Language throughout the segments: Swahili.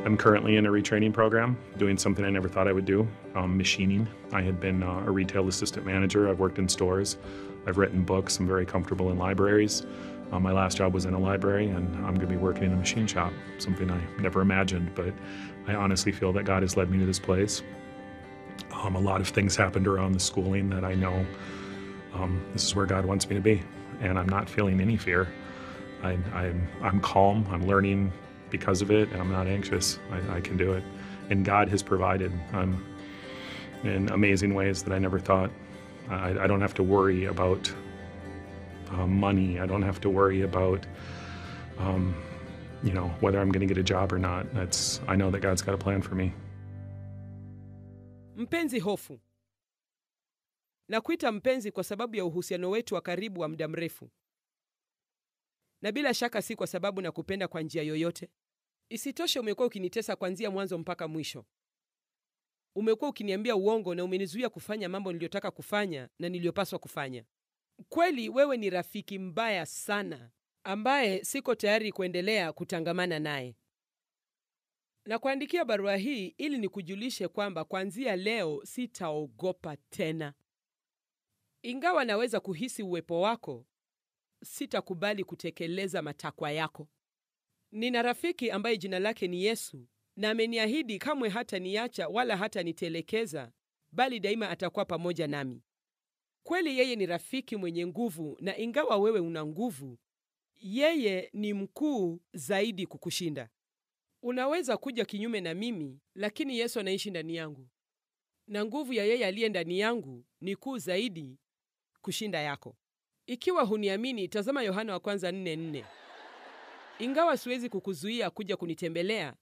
I'm currently in a retraining program, doing something I never thought I would do, machining. I had been a retail assistant manager. I've worked in stores. I've written books. I'm very comfortable in libraries. My last job was in a library, and I'm going to be working in a machine shop, something I never imagined, but I honestly feel that God has led me to this place. A lot of things happened around the schooling that I know this is where God wants me to be, and I'm not feeling any fear. I'm calm. I'm learning because of it, and I'm not anxious. I can do it, and God has provided in amazing ways that I never thought. I don't have to worry about money. I don't have to worry about whether I'm going to get a job or not. I know that God's got a plan for me. Mpenzi hofu. Nakuita mpenzi kwa sababu ya uhusiano wetu wa karibu wa muda mrefu. Na bila shaka si kwa sababu nakupenda kwa njia yoyote. Isitoshe umekuwa ukinitesa kuanzia mwanzo mpaka mwisho. Umekuwa ukiniambia uongo na umenizuia kufanya mambo niliyotaka kufanya na niliyopaswa kufanya. Kweli wewe ni rafiki mbaya sana ambaye siko tayari kuendelea kutangamana naye. Na kuandikia barua hii ili nikujulishe kwamba kuanzia leo sitaogopa tena. Ingawa naweza kuhisi uwepo wako, sitakubali kutekeleza matakwa yako. Nina rafiki ambaye jina lake ni Yesu, na ameniahidi kamwe hataniacha wala hatanitelekeza, bali daima atakuwa pamoja nami. Kweli yeye ni rafiki mwenye nguvu, na ingawa wewe una nguvu, yeye ni mkuu zaidi kukushinda. Unaweza kuja kinyume na mimi, lakini Yesu anaishi ndani yangu. Na nguvu ya yeye aliye ndani yangu ni kuu zaidi kushinda yako. Ikiwa huniamini, tazama Yohana wa kwanza 4:4. Ingawa siwezi kukuzuia kuja kunitembelea,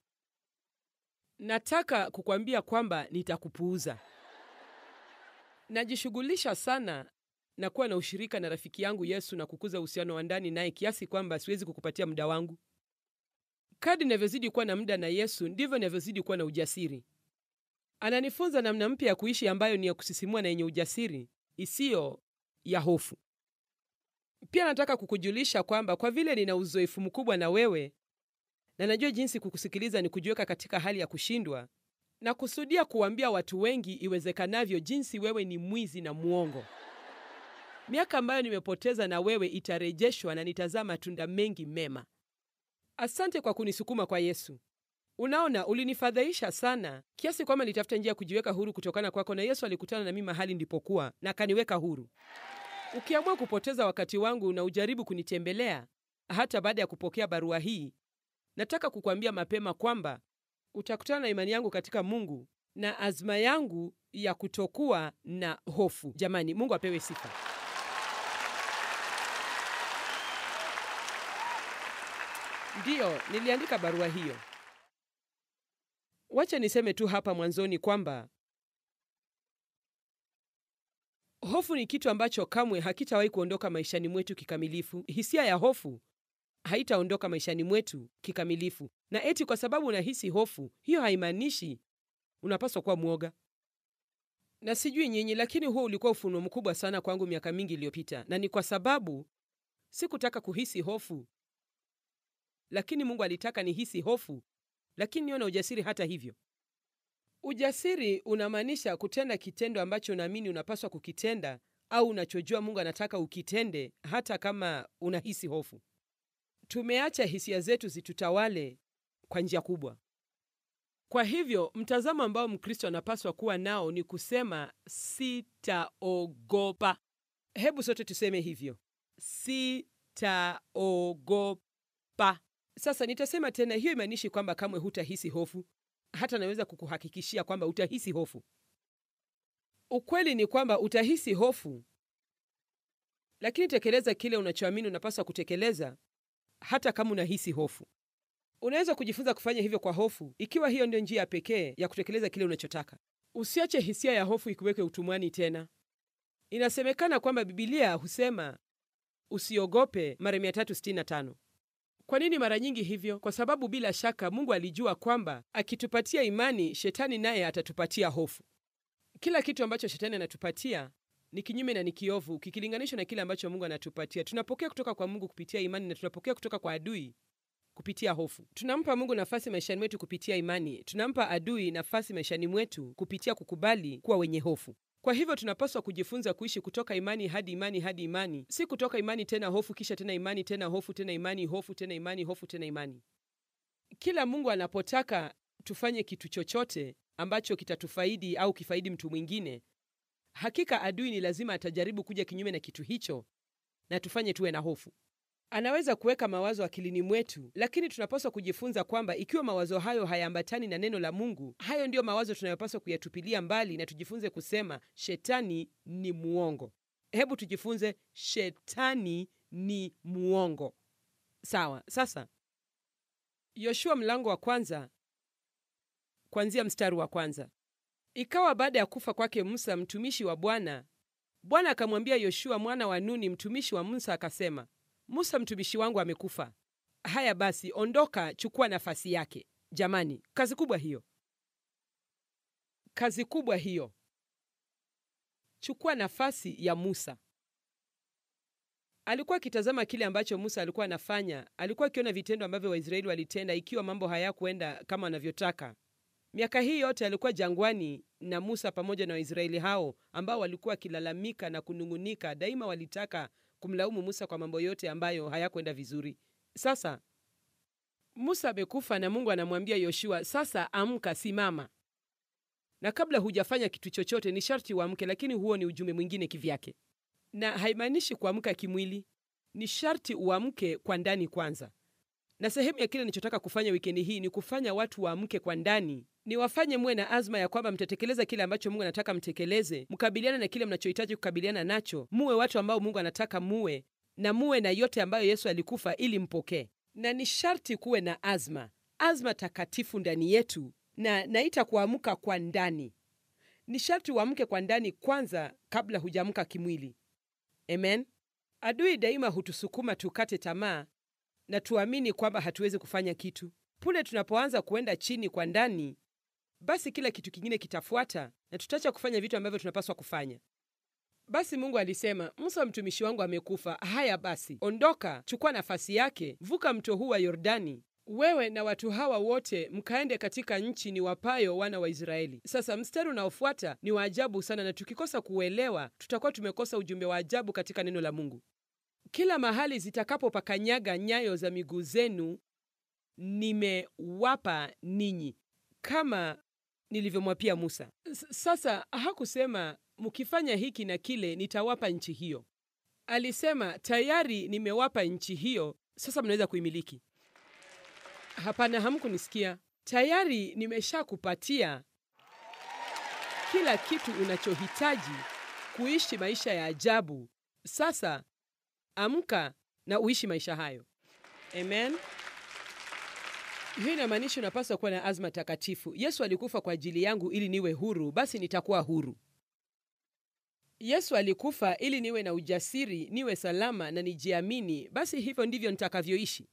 nataka kukwambia kwamba nitakupuuza. Najishughulisha sana na kuwa na ushirika na rafiki yangu Yesu na kukuza uhusiano wa ndani naye kiasi kwamba siwezi kukupatia muda wangu. Kadri ninavyozidi kuwa na muda na Yesu, ndivyo ninavyozidi kuwa na ujasiri. Ananifunza namna mpya ya kuishi ambayo ni ya kusisimua na yenye ujasiri, isiyo ya hofu. Pia nataka kukujulisha kwamba kwa vile nina uzoefu mkubwa na wewe, na najua jinsi kukusikiliza ni kujiweka katika hali ya kushindwa, na kusudia kuambia watu wengi iwezekanavyo jinsi wewe ni mwizi na muongo. Miaka ambayo nimepoteza na wewe itarejeshwa na nitazaa matunda mengi mema. Asante kwa kunisukuma kwa Yesu. Unaona, ulinifadhaisha sana kiasi kwamba nitafuta njia kujiweka huru kutokana kwako, na Yesu alikutana na mimi mahali nilipokuwa na akaniweka huru. Ukiamua kupoteza wakati wangu na ujaribu kunitembelea hata baada ya kupokea barua hii, nataka kukuambia mapema kwamba utakutana na imani yangu katika Mungu na azma yangu ya kutokuwa na hofu. Jamani, Mungu apewe sifa. Ndiyo, niliandika barua hiyo. Wacha niseme tu hapa mwanzoni kwamba hofu ni kitu ambacho kamwe hakitawahi kuondoka maishani mwetu kikamilifu. Hisia ya hofu haitaondoka maishani mwetu kikamilifu. Na eti kwa sababu unahisi hofu, hiyo haimaanishi unapaswa kuwa mwoga. Na sijui nyinyi, lakini huo ulikuwa ufunuo mkubwa sana kwangu miaka mingi iliyopita. Na ni kwa sababu sikutaka kuhisi hofu, lakini Mungu alitaka nihisi hofu, lakini nione ujasiri hata hivyo. Ujasiri unamaanisha kutenda kitendo ambacho unaamini unapaswa kukitenda, au unachojua Mungu anataka ukitende hata kama unahisi hofu. Tumeacha hisia zetu zitutawale kwa njia kubwa. Kwa hivyo, mtazamo ambao Mkristo anapaswa kuwa nao ni kusema sitaogopa. Hebu sote tuseme hivyo. Sitaogopa. Sasa nitasema tena, hiyo imaanishi kwamba kamwe hutahisi hofu. Hata naweza kukuhakikishia kwamba utahisi hofu. Ukweli ni kwamba utahisi hofu, lakini tekeleza kile unachoamini unapaswa kutekeleza hata kama unahisi hofu. Unaweza kujifunza kufanya hivyo kwa hofu, ikiwa hiyo ndio njia pekee ya kutekeleza kile unachotaka. Usiache hisia ya hofu ikuweke utumwani tena. Inasemekana kwamba Biblia husema usiogope mara 365. Kwa nini mara nyingi hivyo? Kwa sababu bila shaka Mungu alijua kwamba akitupatia imani, shetani naye atatupatia hofu. Kila kitu ambacho shetani anatupatia ni kinyume na ni kiovu kikilinganishwa na kile ambacho Mungu anatupatia. Tunapokea kutoka kwa Mungu kupitia imani na tunapokea kutoka kwa adui kupitia hofu. Tunampa Mungu nafasi maishani mwetu kupitia imani. Tunampa adui nafasi maishani mwetu kupitia kukubali kuwa wenye hofu. Kwa hivyo tunapaswa kujifunza kuishi kutoka imani hadi imani hadi imani, si kutoka imani tena hofu, kisha tena imani tena hofu, tena imani hofu, tena imani hofu, tena imani. Kila Mungu anapotaka tufanye kitu chochote ambacho kitatufaidi au kifaidi mtu mwingine, hakika adui ni lazima atajaribu kuja kinyume na kitu hicho na tufanye tuwe na hofu. Anaweza kuweka mawazo akilini mwetu, lakini tunapaswa kujifunza kwamba ikiwa mawazo hayo hayaambatani na neno la Mungu, hayo ndiyo mawazo tunayopaswa kuyatupilia mbali, na tujifunze kusema shetani ni muongo. Hebu tujifunze shetani ni muongo. Sawa. Sasa Yoshua mlango wa 1 kuanzia mstari wa 1. Ikawa baada ya kufa kwake Musa mtumishi wa Bwana, Bwana akamwambia Yoshua mwana wa Nuni mtumishi wa Musa akasema, Musa mtumishi wangu amekufa. Haya basi, ondoka, chukua nafasi yake. Jamani, kazi kubwa hiyo. Kazi kubwa hiyo. Chukua nafasi ya Musa. Alikuwa akitazama kile ambacho Musa alikuwa anafanya. Alikuwa akiona vitendo ambavyo Waisraeli walitenda ikiwa mambo hayakuenda kama wanavyotaka. Miaka hii yote alikuwa jangwani na Musa pamoja na Waisraeli hao ambao walikuwa wakilalamika na kunungunika. Daima walitaka kumlaumu Musa kwa mambo yote ambayo hayakwenda vizuri. Sasa Musa amekufa na Mungu anamwambia Yoshua, sasa amka, simama. Na kabla hujafanya kitu chochote ni sharti uamke, lakini huo ni ujumbe mwingine kivyake. Na haimaanishi kuamka kimwili, ni sharti uamke kwa ndani kwanza. Na sehemu ya kile nilichotaka kufanya wikendi hii ni kufanya watu waamke kwa ndani. Ni wafanye muwe na azma ya kwamba mtatekeleza kile ambacho Mungu anataka mtekeleze, mkabiliana na kile mnachohitaji kukabiliana nacho, muwe watu ambao Mungu anataka muwe, na muwe na yote ambayo Yesu alikufa ili mpokee. Na ni sharti kuwe na azma takatifu ndani yetu, na naita kuamka kwa ndani. Ni sharti uamke kwa ndani kwanza kabla hujaamka kimwili. Amen. Adui daima hutusukuma tukate tamaa na tuamini kwamba hatuwezi kufanya kitu. Pule tunapoanza kuenda chini kwa ndani, basi kila kitu kingine kitafuata na tutaacha kufanya vitu ambavyo tunapaswa kufanya. Basi Mungu alisema, Musa mtumishi wangu amekufa. Haya basi, ondoka, chukua nafasi yake, vuka mto huu wa Yordani, wewe na watu hawa wote mkaende katika nchi niwapayo wana wa Israeli. Sasa mstari unaofuata ni wa ajabu sana, na tukikosa kuuelewa tutakuwa tumekosa ujumbe wa ajabu katika neno la Mungu. Kila mahali zitakapopakanyaga nyayo za miguu zenu nimewapa ninyi, kama nilivyomwapia Musa. Sasa hakusema mkifanya hiki na kile nitawapa nchi hiyo. Alisema tayari nimewapa nchi hiyo, sasa mnaweza kuimiliki. Hapana, hamkunisikia. Tayari nimeshakupatia kila kitu unachohitaji kuishi maisha ya ajabu. Sasa amka na uishi maisha hayo. Amen. Hii inamaanisha unapaswa kuwa na azma takatifu. Yesu alikufa kwa ajili yangu ili niwe huru, basi nitakuwa huru. Yesu alikufa ili niwe na ujasiri, niwe salama na nijiamini, basi hivyo ndivyo nitakavyoishi.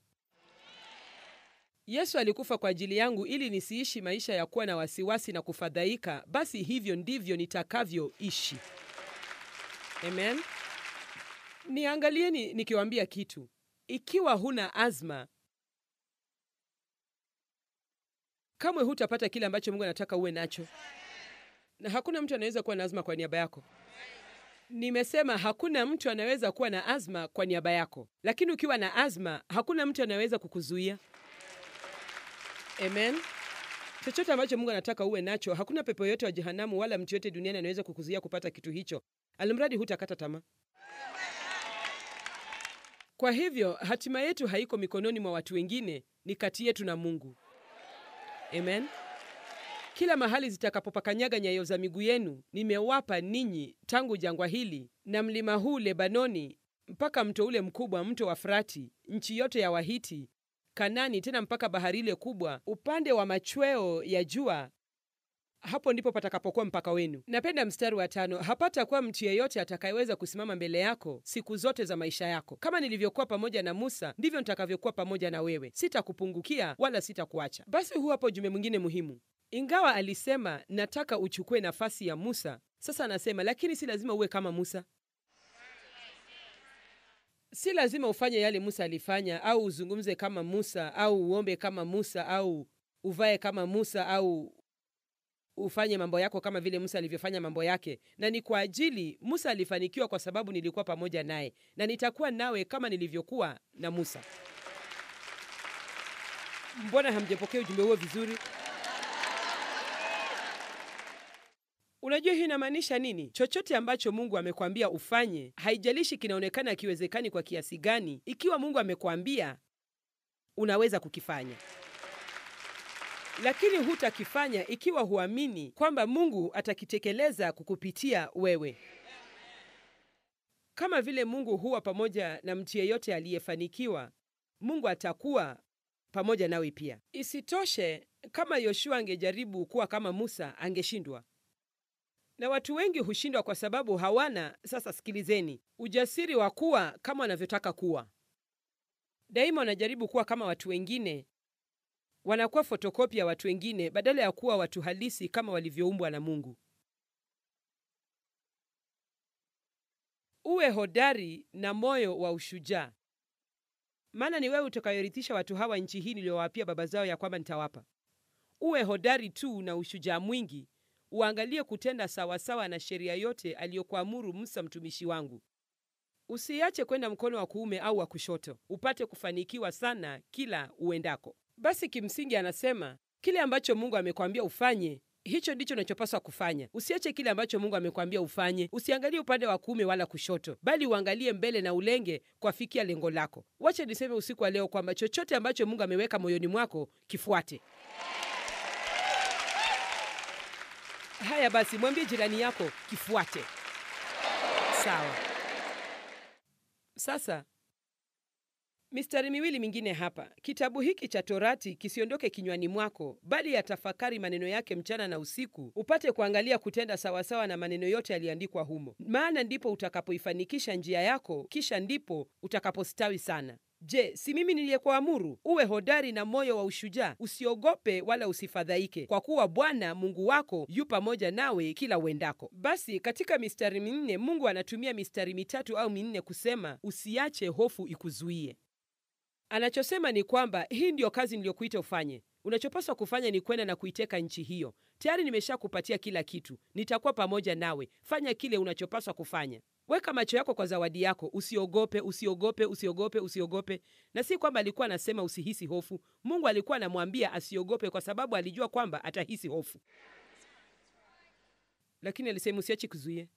Yesu alikufa kwa ajili yangu ili nisiishi maisha ya kuwa na wasiwasi na kufadhaika, basi hivyo ndivyo nitakavyoishi. Amen. Niangalieni nikiwaambia kitu. Ikiwa huna azma, kamwe hutapata kile ambacho Mungu anataka uwe nacho. Na hakuna mtu anaweza kuwa na azma kwa niaba yako. Nimesema hakuna mtu anaweza kuwa na azma kwa niaba yako. Lakini ukiwa na azma, hakuna mtu anaweza kukuzuia. Amen. Chochote ambacho Mungu anataka uwe nacho, hakuna pepo yote wa jehanamu wala mtu yote duniani anaweza kukuzuia kupata kitu hicho, alimradi hutakata tamaa. Kwa hivyo, hatima yetu haiko mikononi mwa watu wengine, ni kati yetu na Mungu. Amen. Kila mahali zitakapopakanyaga nyayo za miguu yenu, nimewapa ninyi, tangu jangwa hili na mlima huu Lebanoni mpaka mto ule mkubwa, mto wa Frati, nchi yote ya Wahiti, Kanani, tena mpaka bahari ile kubwa, upande wa machweo ya jua. Hapo ndipo patakapokuwa mpaka wenu. Napenda mstari wa 5. Hapata kuwa mtu yeyote atakayeweza kusimama mbele yako siku zote za maisha yako. Kama nilivyokuwa pamoja na Musa, ndivyo nitakavyokuwa pamoja na wewe. Sitakupungukia wala sitakuacha. Basi huu hapo ujumbe mwingine muhimu. Ingawa alisema nataka uchukue nafasi ya Musa, sasa anasema lakini si lazima uwe kama Musa. Si lazima ufanye yale Musa alifanya, au uzungumze kama Musa, au uombe kama Musa, au uvae kama Musa, au ufanye mambo yako kama vile Musa alivyofanya mambo yake. Na ni kwa ajili Musa alifanikiwa kwa sababu nilikuwa pamoja naye, na nitakuwa nawe kama nilivyokuwa na Musa. Mbona hamjapokea ujumbe huo vizuri? Unajua hii inamaanisha nini? Chochote ambacho Mungu amekwambia ufanye, haijalishi kinaonekana kiwezekani kwa kiasi gani, ikiwa Mungu amekwambia, unaweza kukifanya. Lakini hutakifanya ikiwa huamini kwamba Mungu atakitekeleza kukupitia wewe. Kama vile Mungu huwa pamoja na mtu yeyote aliyefanikiwa, Mungu atakuwa pamoja nawe pia. Isitoshe, kama Yoshua angejaribu kuwa kama Musa, angeshindwa. Na watu wengi hushindwa kwa sababu hawana, sasa sikilizeni, ujasiri wa kuwa kama wanavyotaka kuwa. Daima wanajaribu kuwa kama watu wengine, wanakuwa fotokopi ya watu wengine badala ya kuwa watu halisi kama walivyoumbwa na Mungu. Uwe hodari na moyo wa ushujaa, maana ni wewe utakayorithisha watu hawa nchi hii niliyowapia baba zao ya kwamba nitawapa. Uwe hodari tu na ushujaa mwingi, uangalie kutenda sawasawa na sheria yote aliyokuamuru Musa mtumishi wangu. Usiache kwenda mkono wa kuume au wa kushoto, upate kufanikiwa sana kila uendako. Basi kimsingi anasema, kile ambacho Mungu amekwambia ufanye, hicho ndicho unachopaswa kufanya. Usiache kile ambacho Mungu amekwambia ufanye. Usiangalie upande wa kuume wala kushoto, bali uangalie mbele na ulenge kuafikia lengo lako. Wacha niseme usiku wa leo kwamba chochote ambacho Mungu ameweka moyoni mwako, kifuate. Haya basi, mwambie jirani yako, kifuate. Sawa. Sasa mistari miwili mingine hapa. Kitabu hiki cha Torati kisiondoke kinywani mwako, bali yatafakari maneno yake mchana na usiku, upate kuangalia kutenda sawasawa na maneno yote yaliandikwa humo. Maana ndipo utakapoifanikisha njia yako, kisha ndipo utakapostawi sana. Je, si mimi niliyekuamuru? Uwe hodari na moyo wa ushujaa, usiogope wala usifadhaike, kwa kuwa Bwana Mungu wako yu pamoja nawe kila uendako. Basi katika mistari minne Mungu anatumia mistari mitatu au minne kusema usiache hofu ikuzuie. Anachosema ni kwamba hii ndiyo kazi niliyokuita ufanye. Unachopaswa kufanya ni kwenda na kuiteka nchi hiyo. Tayari nimeshakupatia kila kitu. Nitakuwa pamoja nawe. Fanya kile unachopaswa kufanya. Weka macho yako kwa zawadi yako. Usiogope, usiogope, usiogope, usiogope. Na si kwamba alikuwa anasema usihisi hofu. Mungu alikuwa anamwambia asiogope kwa sababu alijua kwamba atahisi hofu. Lakini alisema usiache kuzuie.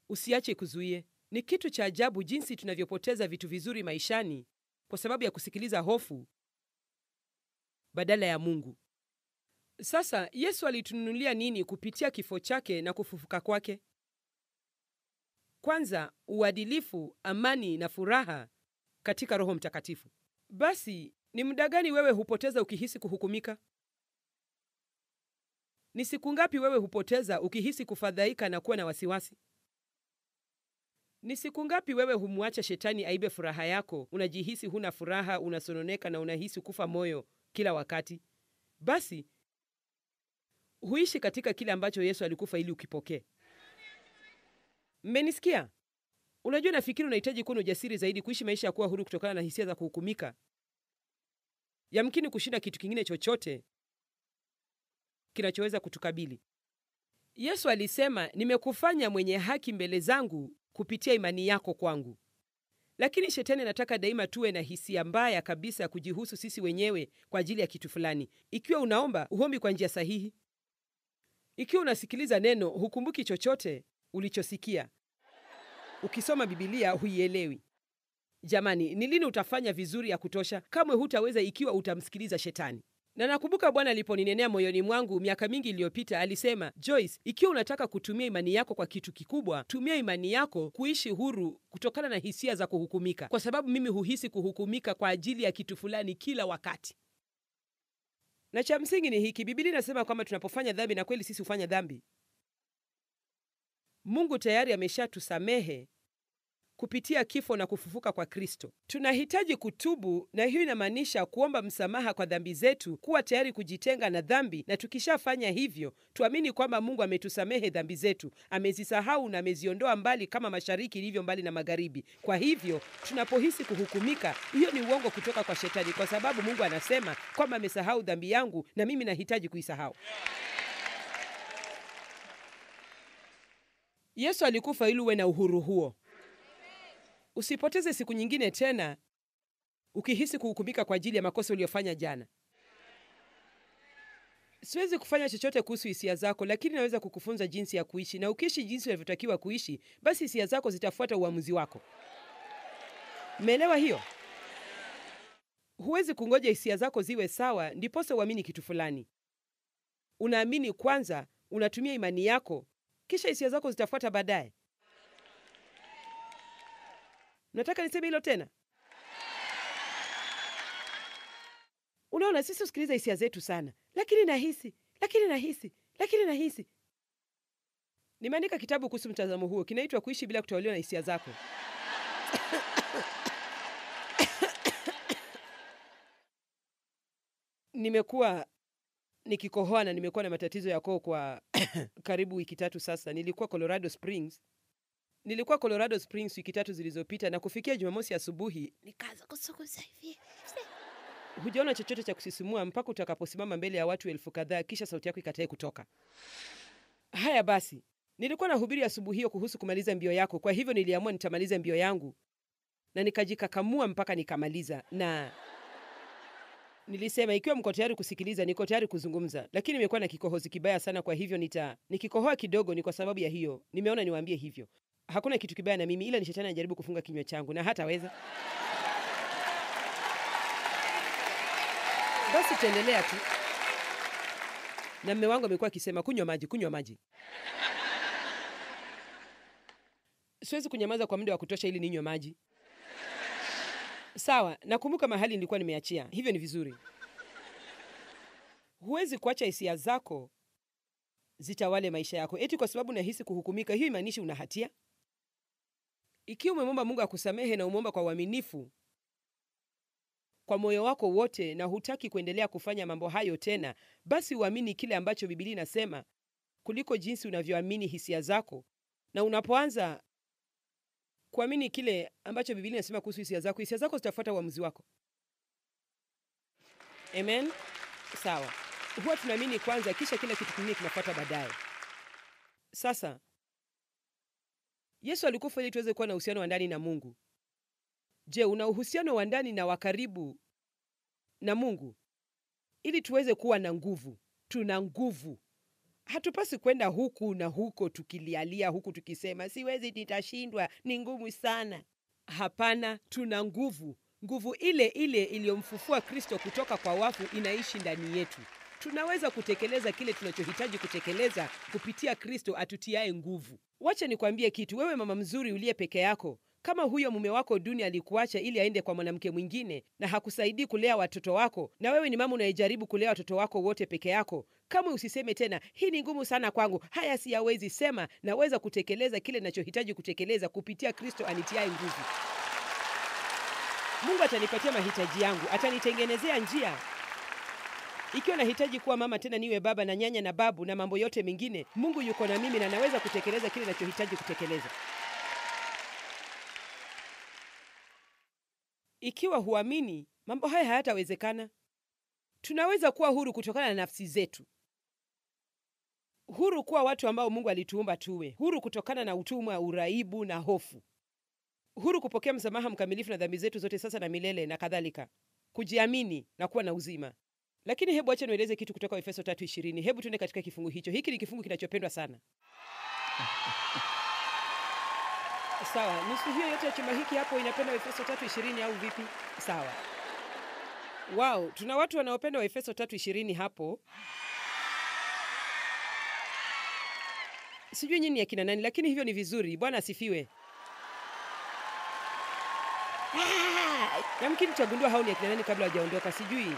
Usiache kuzuie. Ni kitu cha ajabu jinsi tunavyopoteza vitu vizuri maishani kwa sababu ya kusikiliza hofu badala ya Mungu. Sasa Yesu alitununulia nini kupitia kifo chake na kufufuka kwake? Kwanza, uadilifu, amani na furaha katika Roho Mtakatifu. Basi, ni muda gani wewe hupoteza ukihisi kuhukumika? Ni siku ngapi wewe hupoteza ukihisi kufadhaika na kuwa na wasiwasi? Ni siku ngapi wewe humwacha shetani aibe furaha yako, unajihisi huna furaha, unasononeka na unahisi kufa moyo kila wakati? Basi, huishi katika kile ambacho Yesu alikufa ili ukipokee. Mmenisikia? Unajua, nafikiri unahitaji kuwa na ujasiri zaidi kuishi maisha ya kuwa huru kutokana na hisia za kuhukumika. Yamkini kushinda kitu kingine chochote kinachoweza kutukabili. Yesu alisema, nimekufanya mwenye haki mbele zangu kupitia imani yako kwangu. Lakini shetani anataka daima tuwe na hisia mbaya kabisa ya kujihusu sisi wenyewe kwa ajili ya kitu fulani. Ikiwa unaomba, huombi kwa njia sahihi. Ikiwa unasikiliza neno, hukumbuki chochote ulichosikia. Ukisoma Biblia, huielewi. Jamani, ni lini utafanya vizuri ya kutosha? Kamwe hutaweza ikiwa utamsikiliza shetani. Na nakumbuka Bwana aliponinenea moyoni mwangu miaka mingi iliyopita, alisema, Joyce, ikiwa unataka kutumia imani yako kwa kitu kikubwa, tumia imani yako kuishi huru kutokana na hisia za kuhukumika, kwa sababu mimi huhisi kuhukumika kwa ajili ya kitu fulani kila wakati. Na cha msingi ni hiki, Biblia inasema kwamba tunapofanya dhambi, na kweli sisi hufanya dhambi, Mungu tayari ameshatusamehe kupitia kifo na kufufuka kwa Kristo. Tunahitaji kutubu, na hiyo inamaanisha kuomba msamaha kwa dhambi zetu, kuwa tayari kujitenga na dhambi, na tukishafanya hivyo, tuamini kwamba Mungu ametusamehe dhambi zetu, amezisahau na ameziondoa mbali kama mashariki ilivyo mbali na magharibi. Kwa hivyo, tunapohisi kuhukumika, hiyo ni uongo kutoka kwa Shetani, kwa sababu Mungu anasema kwamba amesahau dhambi yangu na mimi nahitaji kuisahau. Yesu alikufa ili uwe na uhuru huo. Usipoteze siku nyingine tena ukihisi kuhukumika kwa ajili ya makosa uliyofanya jana. Siwezi kufanya chochote kuhusu hisia zako, lakini naweza kukufunza jinsi ya kuishi, na ukiishi jinsi unavyotakiwa kuishi, basi hisia zako zitafuata uamuzi wako. Umeelewa hiyo? Huwezi kungoja hisia zako ziwe sawa ndiposa uamini kitu fulani. Unaamini kwanza, unatumia imani yako, kisha hisia zako zitafuata baadaye. Nataka niseme hilo tena. Unaona, sisi usikiliza hisia zetu sana. Lakini nahisi. Nimeandika kitabu kuhusu mtazamo huo, kinaitwa Kuishi bila kutawaliwa na hisia zako. Nimekuwa nikikohoa na nimekuwa na matatizo ya koo kwa karibu wiki 3 sasa. Nilikuwa Colorado Springs wiki 3 zilizopita, na kufikia Jumamosi asubuhi nikaanza kusuguza hivi. Hujaona chochote cha kusisimua mpaka utakaposimama mbele ya watu 1000 kadhaa, kisha sauti yako ikatae kutoka. Haya basi, nilikuwa nahubiri asubuhi hiyo kuhusu kumaliza mbio yako, kwa hivyo niliamua nitamaliza mbio yangu, na nikajikakamua mpaka nikamaliza. Na nilisema ikiwa mko tayari kusikiliza, niko tayari kuzungumza, lakini nimekuwa na kikohozi kibaya sana, kwa hivyo nikikohoa kidogo ni kwa sababu ya hiyo. Nimeona niwaambie hivyo. Hakuna kitu kibaya na mimi, ila ni Shetani anajaribu kufunga kinywa changu na hataweza. Basi tuendelea tu. Na mume wangu amekuwa akisema kunywa maji. Siwezi kunyamaza kwa muda wa kutosha ili ninywe maji. Sawa, nakumbuka mahali nilikuwa nimeachia. Hivyo ni vizuri. Huwezi kuacha hisia zako zitawale maisha yako. Eti kwa sababu nahisi kuhukumika, hiyo imaanishi una hatia. Ikiwa umemwomba Mungu akusamehe na umemwomba kwa uaminifu kwa moyo wako wote, na hutaki kuendelea kufanya mambo hayo tena, basi uamini kile ambacho Biblia inasema kuliko jinsi unavyoamini hisia zako. Na unapoanza kuamini kile ambacho Biblia inasema kuhusu hisia zako zitafuata uamuzi wako. Amen. Sawa. Huwa tunaamini kwanza, kisha kila kitu kingine kinafuata baadaye. Sasa Yesu alikufa ili tuweze kuwa na uhusiano wa ndani na Mungu. Je, una uhusiano wa ndani na wa karibu na Mungu? Ili tuweze kuwa na nguvu. Tuna nguvu. Hatupasi kwenda huku na huko tukilialia, huku tukisema siwezi, nitashindwa, ni ngumu sana. Hapana, tuna nguvu. Nguvu ile ile iliyomfufua Kristo kutoka kwa wafu inaishi ndani yetu. Tunaweza kutekeleza kile tunachohitaji kutekeleza kupitia Kristo atutiae nguvu. Wacha nikwambie kitu, wewe mama mzuri uliye peke yako, kama huyo mume wako duni alikuacha ili aende kwa mwanamke mwingine na hakusaidii kulea watoto wako, na wewe ni mama unayejaribu kulea watoto wako wote peke yako, kama usiseme tena hii ni ngumu sana kwangu, haya siyawezi. Sema naweza kutekeleza kile ninachohitaji kutekeleza kupitia Kristo anitiae nguvu. Mungu atanipatia mahitaji yangu, atanitengenezea njia. Ikiwa nahitaji kuwa mama tena niwe baba na nyanya na babu na mambo yote mengine, Mungu yuko na mimi na naweza kutekeleza kile ninachohitaji kutekeleza. Ikiwa huamini, mambo haya hayatawezekana. Tunaweza kuwa huru kutokana na nafsi zetu. Huru kuwa watu ambao Mungu alituumba tuwe. Huru kutokana na utumwa, uraibu na hofu. Huru kupokea msamaha mkamilifu na dhambi zetu zote sasa na milele na kadhalika. Kujiamini na kuwa na uzima. Lakini hebu acha nieleze kitu kutoka Efeso 3:20. Hebu tuende katika kifungu hicho. Hiki ni kifungu kinachopendwa sana. Sawa, nusu hiyo yote ya chumba hiki hapo inapenda Efeso 3:20 au vipi? Sawa. Wow, tuna watu wanaopenda Efeso 3:20 hapo. Sijui nyinyi akina nani, lakini hivyo ni vizuri. Bwana asifiwe. Yamkini tutagundua hao ni akina nani kabla hawajaondoka, sijui.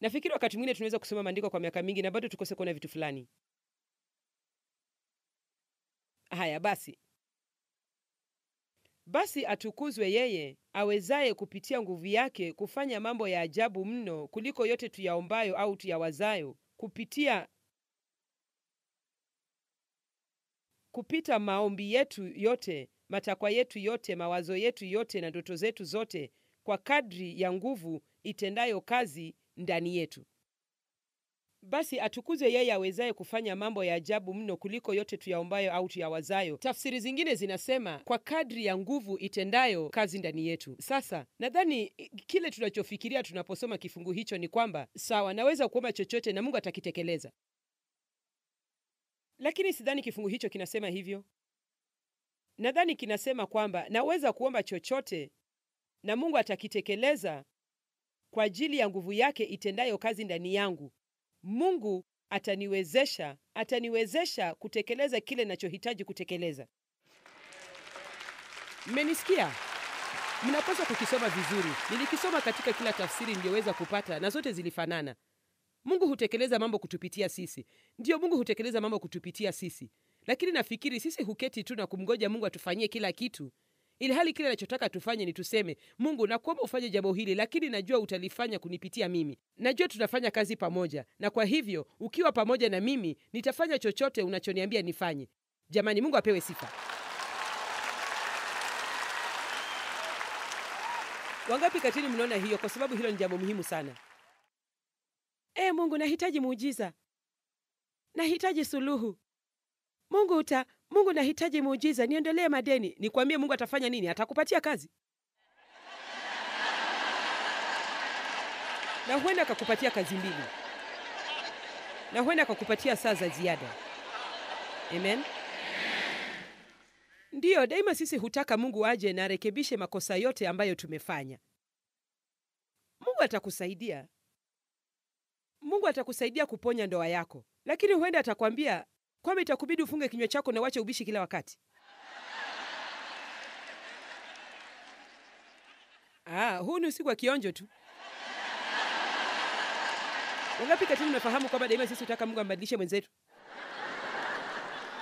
Nafikiri wakati mwingine tunaweza kusoma maandiko kwa miaka mingi na bado tukose kuona vitu fulani. Haya basi atukuzwe yeye awezaye kupitia nguvu yake kufanya mambo ya ajabu mno kuliko yote tuyaombayo au tuyawazayo, kupita maombi yetu yote, matakwa yetu yote, mawazo yetu yote na ndoto zetu zote, kwa kadri ya nguvu itendayo kazi ndani yetu. Basi atukuzwe yeye awezaye kufanya mambo ya ajabu mno kuliko yote tuyaombayo au tuyawazayo. Tafsiri zingine zinasema kwa kadri ya nguvu itendayo kazi ndani yetu. Sasa nadhani kile tunachofikiria tunaposoma kifungu hicho ni kwamba sawa, naweza kuomba chochote na Mungu atakitekeleza, lakini sidhani kifungu hicho kinasema hivyo. Nadhani kinasema kwamba naweza kuomba chochote na Mungu atakitekeleza kwa ajili ya nguvu yake itendayo kazi ndani yangu. Mungu ataniwezesha kutekeleza kile ninachohitaji kutekeleza. Mmenisikia? Mnapaswa kukisoma vizuri. Nilikisoma katika kila tafsiri niliyoweza kupata na zote zilifanana. Mungu hutekeleza mambo kutupitia sisi. Ndiyo, Mungu hutekeleza mambo kutupitia sisi. Lakini nafikiri sisi huketi tu na kumgoja Mungu atufanyie kila kitu, ili hali kile anachotaka tufanye ni tuseme, Mungu nakuomba ufanye jambo hili, lakini najua utalifanya kunipitia mimi. Najua tutafanya kazi pamoja, na kwa hivyo ukiwa pamoja na mimi nitafanya chochote unachoniambia nifanye. Jamani, Mungu apewe sifa. Wangapi katini mnaona hiyo? Kwa sababu hilo ni jambo muhimu sana. Mungu, nahitaji muujiza, nahitaji suluhu. Mungu, nahitaji muujiza, niondolee madeni. Nikwambie Mungu atafanya nini? Atakupatia kazi. Na huenda akakupatia kazi mbili, na huenda akakupatia saa za ziada. Amen. Ndiyo, daima sisi hutaka Mungu aje na arekebishe makosa yote ambayo tumefanya. Mungu atakusaidia. Mungu atakusaidia kuponya ndoa yako, lakini huenda atakwambia kwamba itakubidi ufunge kinywa chako na uache ubishi kila wakati. Huu ni usiku wa kionjo tu. Wangapi kati mnafahamu kwamba daima sisi hutaka Mungu ambadilishe mwenzetu,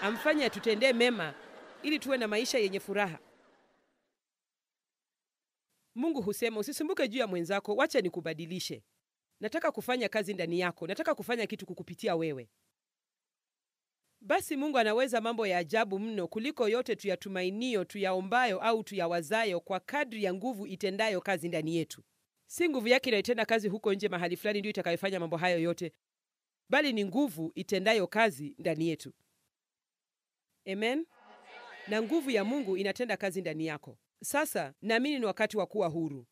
amfanye atutendee mema ili tuwe na maisha yenye furaha. Mungu husema usisumbuke juu ya mwenzako, wacha nikubadilishe. Nataka kufanya kazi ndani yako, nataka kufanya kitu kukupitia wewe. Basi Mungu anaweza mambo ya ajabu mno kuliko yote tuyatumainio, tuyaombayo au tuyawazayo, kwa kadri ya nguvu itendayo kazi ndani yetu. Si nguvu yake inayotenda kazi huko nje mahali fulani ndio itakayofanya mambo hayo yote, bali ni nguvu itendayo kazi ndani yetu. Amen. Na nguvu ya Mungu inatenda kazi ndani yako. Sasa naamini ni wakati wa kuwa huru.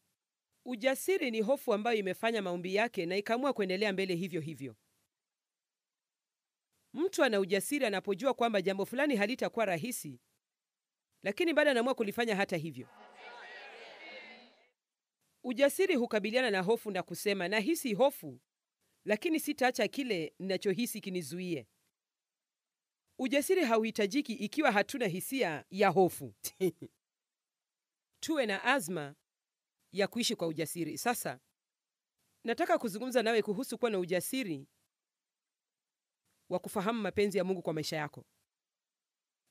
Ujasiri ni hofu ambayo imefanya maombi yake na ikaamua kuendelea mbele hivyo hivyo. Mtu ana ujasiri anapojua kwamba jambo fulani halitakuwa rahisi, lakini bado anaamua kulifanya hata hivyo. Ujasiri hukabiliana na hofu na kusema, nahisi hofu, lakini sitaacha kile ninachohisi kinizuie. Ujasiri hauhitajiki ikiwa hatuna hisia ya hofu. Tuwe na azma ya kuishi kwa ujasiri. Sasa nataka kuzungumza nawe kuhusu kuwa na ujasiri wa kufahamu mapenzi ya Mungu kwa maisha yako.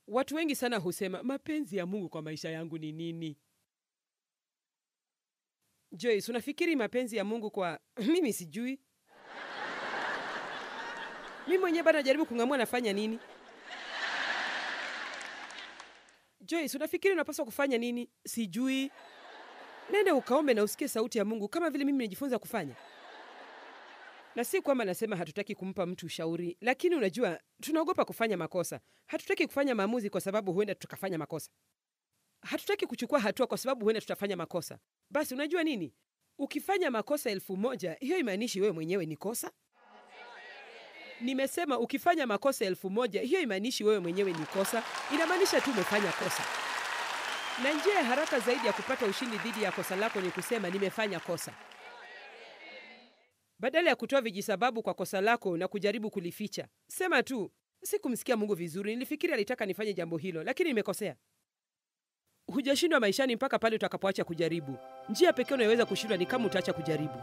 Watu wengi sana husema, mapenzi ya Mungu kwa maisha yangu ni nini? Joyce, unafikiri mapenzi ya Mungu kwa mimi sijui. Mimi mwenyewe bado najaribu kung'amua nafanya nini. Joyce, unafikiri unapaswa kufanya nini? Sijui. Nenda ukaombe na usikie sauti ya Mungu kama vile mimi nimejifunza kufanya. Na si kwamba nasema hatutaki kumpa mtu ushauri, lakini unajua, tunaogopa kufanya makosa. Hatutaki kufanya maamuzi kwa sababu huenda tukafanya makosa. Hatutaki kuchukua hatua kwa sababu huenda tutafanya makosa. Basi unajua nini? Ukifanya makosa 1000, hiyo imaanishi wewe mwenyewe ni kosa. Nimesema ukifanya makosa 1000, hiyo imaanishi wewe mwenyewe ni kosa. Inamaanisha tu umefanya kosa. Na njia ya haraka zaidi ya kupata ushindi dhidi ya kosa lako ni kusema nimefanya kosa. Badala ya kutoa vijisababu kwa kosa lako na kujaribu kulificha, sema tu, sikumsikia Mungu vizuri, nilifikiri alitaka nifanye jambo hilo, lakini nimekosea. Hujashindwa maishani mpaka pale utakapoacha kujaribu. Njia pekee unayoweza kushindwa ni kama utaacha kujaribu.